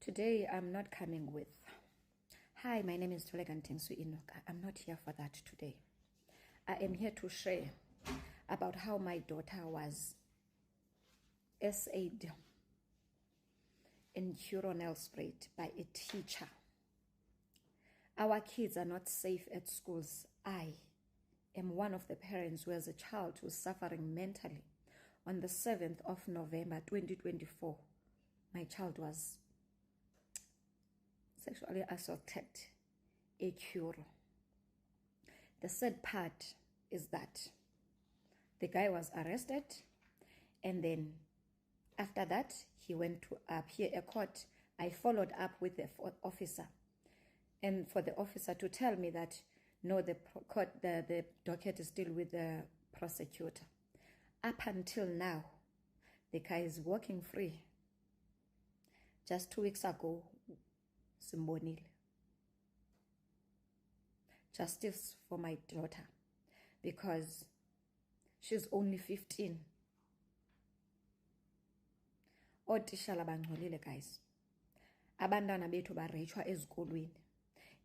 Today, I'm not coming with, hi, my name is Tolegantingsu Inoka. I'm not here for that today. I am here to share about how my daughter was essayed in Curro Nelspruit by a teacher. Our kids are not safe at schools. I am one of the parents who has a child who is suffering mentally. On the 7th of November 2024, my child was sexually assaulted at Curro. The sad part is that the guy was arrested, and then after that he went to appear at court. I followed up with the officer, and for the officer to tell me that no, the docket is still with the prosecutor. Up until now, the guy is walking free. Just 2 weeks ago, Simbonile. Justice for my daughter, because she's only 15. Otishala bangcolile, guys. Abantwana bethu barechwa ezikolweni,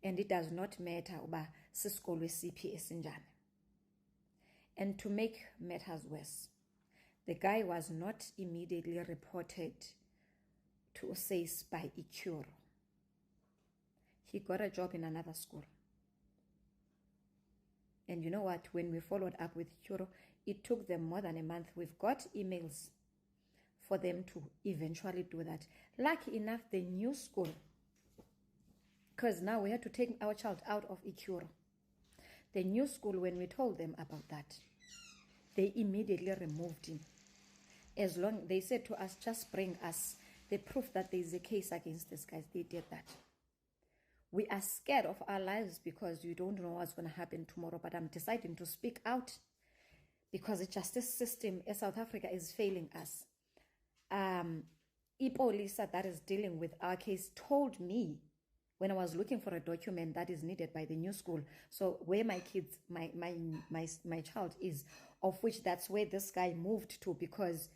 and it does not matter uba sisikolo esiphi esinjani. And to make matters worse, the guy was not immediately reported to SACE by Curro. He got a job in another school. And you know what? When we followed up with Curro, it took them more than a month. We've got emails for them to eventually do that. Lucky enough, the new school, because now we had to take our child out of Curro. The new school, when we told them about that, they immediately removed him. As long, they said to us, just bring us the proof that there is a case against this guy. They did that. We are scared of our lives because you don't know what's going to happen tomorrow. But I'm deciding to speak out because the justice system in South Africa is failing us. Ipolisa that is dealing with our case told me when I was looking for a document that is needed by the new school. So where my kids, my child is, of which that's where this guy moved to, because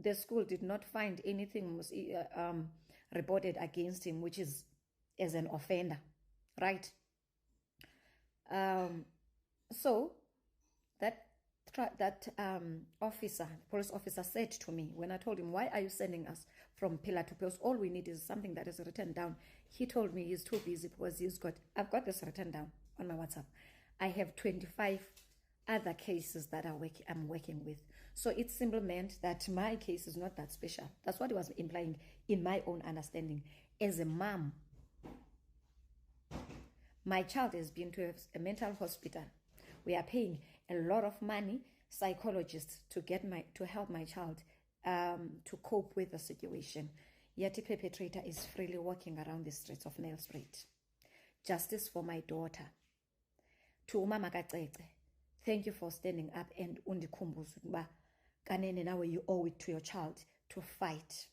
the school did not find anything reported against him, which is as an offender, right? So that police officer said to me, when I told him, why are you sending us from pillar to post? All we need is something that is written down. He told me he's too busy because I've got this written down on my WhatsApp. I have 25 other cases that I'm working with. So it simply meant that my case is not that special. That's what he was implying in my own understanding. As a mom, my child has been to a mental hospital. We are paying a lot of money, psychologists, to help my child to cope with the situation. Yet the perpetrator is freely walking around the streets of Nelspruit. Justice for my daughter. To Umama Kacece, thank you for standing up and undikhumbuza ukuba kanene nawe you owe it to your child to fight.